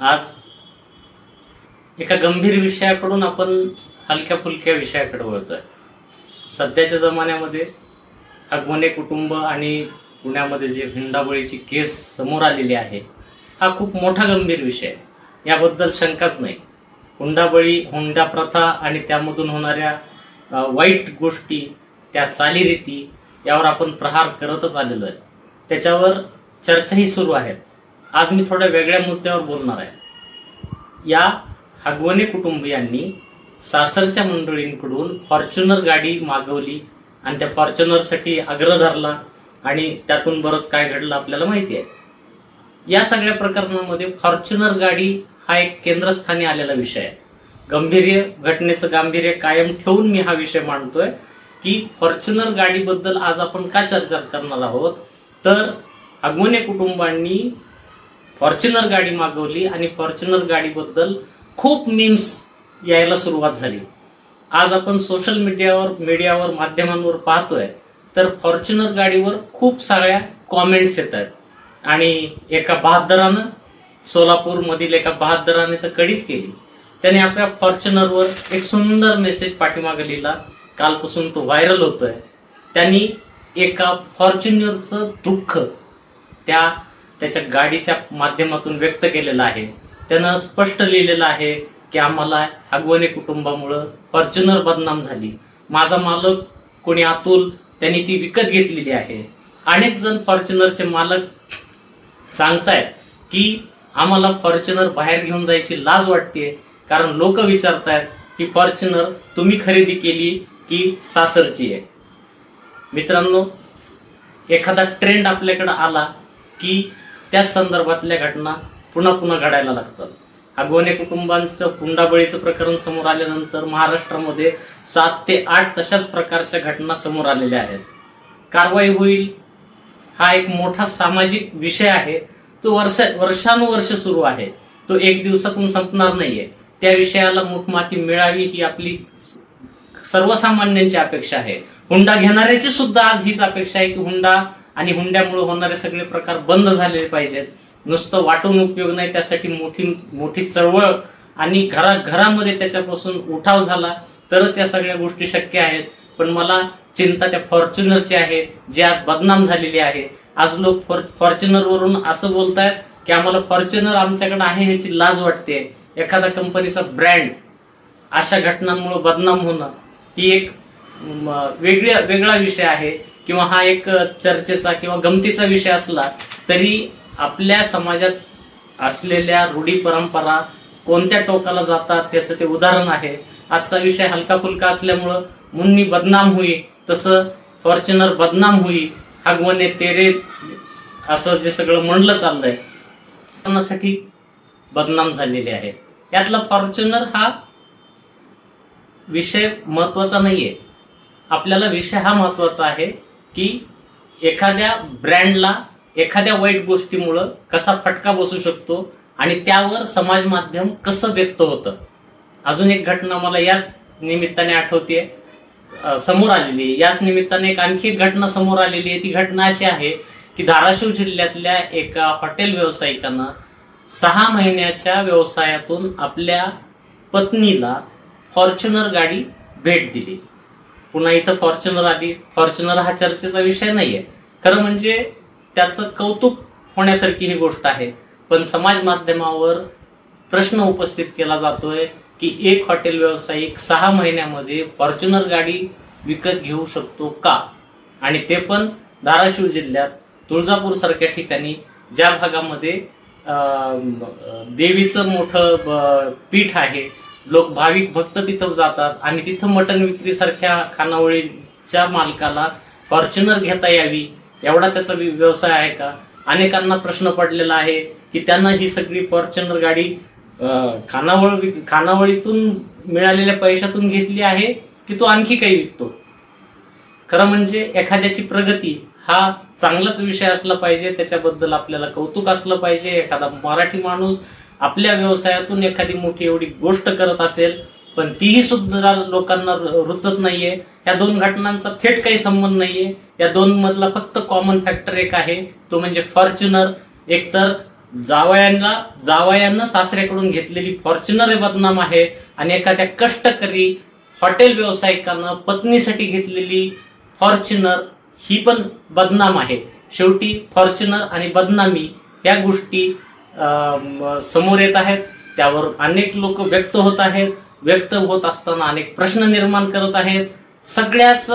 आज एका गंभीर विषयाकडून आपण हलक्या फुलक्या विषयाकडे वळतोय। सध्याच्या जमान्यामध्ये हगवणे कुटुंब आणि पुण्यामध्ये जे हुंडाबळीची केस समोर आलेली आहे हा खूप मोठा गंभीर विषय आहे, याबद्दल शंकाच नाही। हुंडाबळी, हुंडा प्रथा आणि त्यामधून होणाऱ्या वाईट गोष्टी, त्या चालीरीती यावर आपण प्रहार करतच आलेलो आहे, त्याच्यावर चर्चाही सुरू आहेत। आज मी थोड्या वेगळ्या मुद्द्यावर बोलणार आहे। या हगवणे कुटुंबियांनी सासरच्या मंडळींकडून फॉर्च्युनर गाडी मागवली आणि त्या फॉर्च्युनरसाठी आग्रह धरला आणि त्यातून बरंच काय घडलं आपल्याला माहिती आहे। या सगळ्या प्रकरणामध्ये फॉर्च्युनर गाडी हा एक केंद्रस्थानी आलेला विषय आहे। घटनेचं गांभीर्य कायम ठेवून मी हा विषय मांडतोय की फॉर्च्युनर गाडीबद्दल आज आपण का चर्चा करणार आहोत, तर हगवणे कुटुंबांनी फॉर्च्युनर गाडी मागवली आणि फॉर्च्युनर गाडीबद्दल खूप मीम्स यायला सुरुवात झाली। आज आपण सोशल मीडियावर माध्यमांवर पाहतोय तर फॉर्च्युनर गाडीवर खूप साऱ्या कॉमेंट्स येत आहेत आणि एका बहादरानं, सोलापूर मधील एका बहादराने तर कधीच केली, त्याने आपल्या फॉर्च्युनरवर एक सुंदर मेसेज पाठीमागे लिहिला। कालपासून तो व्हायरल होतोय। त्यांनी एका फॉर्च्युनरचं दुःख त्याच्या गाडीच्या माध्यमातून व्यक्त केलेलं आहे। त्यानं स्पष्ट लिहिलेलं आहे की आम्हाला हगवणे कुटुंबामुळे फॉर्च्युनर बदनाम झाली, माझा मालक कोणी अतुल त्यांनी ती विकत घेतलेली आहे। अनेक जण फॉर्च्युनरचे मालक सांगतायत की आम्हाला फॉर्च्युनर बाहेर घेऊन जायची लाज वाटते, कारण लोक विचारतायत की फॉर्च्युनर तुम्ही खरेदी केली की सासरची आहे। मित्रांनो, एखादा ट्रेंड आपल्याकडे आला की त्या संदर्भातल्या घटना पुन्हा घडायला लागतात। हगवणे कुटुंबांचं हुंडाबळीचं प्रकरण समोर आल्यानंतर महाराष्ट्रामध्ये 7 ते 8 तशाच प्रकारच्या घटना समोर आलेल्या आहेत। कारवाई होईल हा एक मोठा सामाजिक विषय आहे, तो वर्षानुवर्ष सुरू आहे, तो एक दिवसातून संपणार नाहीये। त्या विषयाला मूठमाती मिळावी ही आपली सर्वसामान्यांची अपेक्षा आहे। हुंडा घेणाऱ्याची सुद्धा आज हीच अपेक्षा आहे की हुंडा आणि हुंड्यामुळे होणारे सगळे प्रकार बंद झाले पाहिजेत। नुसतं वाटून उपयोग नाही, त्यासाठी मोठी चळवळ आणि घरामध्ये त्याच्यापासून उठाव झाला तरच या सगळ्या गोष्टी शक्य आहेत। पण मला चिंता त्या फॉर्च्युनरची आहे, जी आज बदनाम झालेली आहे। आज लोक फॉर्च्युनर वरून असं बोलतायत की आम्हाला फॉर्च्युनर आमच्याकडे आहे ह्याची लाज वाटते। एखादा कंपनीचा ब्रँड अशा घटनांमुळे बदनाम होणं ही एक वेगळा विषय आहे, किंवा हा एक चर्चेचा किंवा गमतीचा विषय असला तरी आपल्या समाजात असलेल्या रूढी परंपरा कोणत्या टोकाला जातात त्याचं ते उदाहरण आहे। आजचा विषय हलका फुलका असल्यामुळं मुन्नी बदनाम होई तसं फॉर्च्युनर बदनाम होई, हगवणे तेरे असं जे सगळं म्हणलं चाललंय त्यासाठी बदनाम झालेले आहे। यातला फॉर्च्युनर हा विषय महत्वाचा नाहीये। आपल्याला विषय हा महत्वाचा आहे की एखाद्या ब्रँडला एखाद्या वाईट गोष्टीमुळे कसा फटका बसू शकतो आणि त्यावर समाज माध्यम कसं व्यक्त होतं। अजून एक घटना मला याच निमित्ताने आठवते, समोर आलेली आहे। याच निमित्ताने आणखी एक घटना समोर आलेली आहे। ती घटना अशी आहे की धाराशिव जिल्ह्यातल्या एका हॉटेल व्यावसायिकानं 6 महिन्याच्या व्यवसायातून आपल्या पत्नीला फॉर्च्युनर गाडी भेट दिली। पुन्हा इथं फॉर्च्युनर आली। फॉर्च्युनर हा चर्चेचा विषय नाहीये, खरं म्हणजे त्याचं कौतुक होण्यासारखी ही गोष्ट आहे। पण समाज माध्यमावर प्रश्न उपस्थित केला जातोय की एक हॉटेल व्यावसायिक 6 महिन्यामध्ये फॉर्च्युनर गाडी विकत घेऊ शकतो का, आणि ते पण धाराशिव जिल्ह्यात तुळजापूर सारख्या ठिकाणी, ज्या भागामध्ये देवीचं मोठं पीठ आहे, लोक भाविक भक्त तिथं जातात आणि तिथं मटण विक्री सारख्या खानावळीच्या मालकाला फॉर्च्युनर घेता यावी एवढा त्याचा व्यवसाय आहे का? अनेकांना प्रश्न पडलेला आहे की त्यांना ही सगळी फॉर्च्युनर गाडी खानावळीतून मिळालेल्या पैशातून घेतली आहे की तो आणखी काही विकतो। खरं म्हणजे एखाद्याची प्रगती हा चांगलाच विषय असला पाहिजे, त्याच्याबद्दल आपल्याला कौतुक असलं पाहिजे। एखादा मराठी माणूस आपल्या व्यवसायातून एखादी मोठी एवढी गोष्ट करत असेल पण तीही सुद्धा लोकांना रुचत नाहीये। या दोन घटनांचा थेट काही संबंध नाहीये। या दोन मधला फक्त कॉमन फॅक्टर एक आहे, तो म्हणजे फॉर्च्युनर एकतर जावयानं सासऱ्याकडून घेतलेली फॉर्च्युनर हे बदनाम आहे, आणि एखाद्या कष्टकरी हॉटेल व्यावसायिकानं पत्नीसाठी घेतलेली फॉर्च्युनर ही पण बदनाम आहे. शेवटी फॉर्च्युनर आणि बदनामी या गोष्टी समोर येत आहेत. त्यावर अनेक लोक व्यक्त होत आहेत. व्यक्त होत असताना अनेक प्रश्न निर्माण करत आहेत. सगळ्याच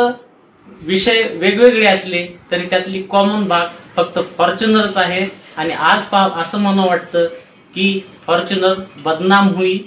विषय वेगवेगळे असले तरी त्यातली कॉमन भाग फक्त फॉर्च्युनरच आहे. आणि आज असं मला वाटतं की फॉर्च्युनर बदनाम होईल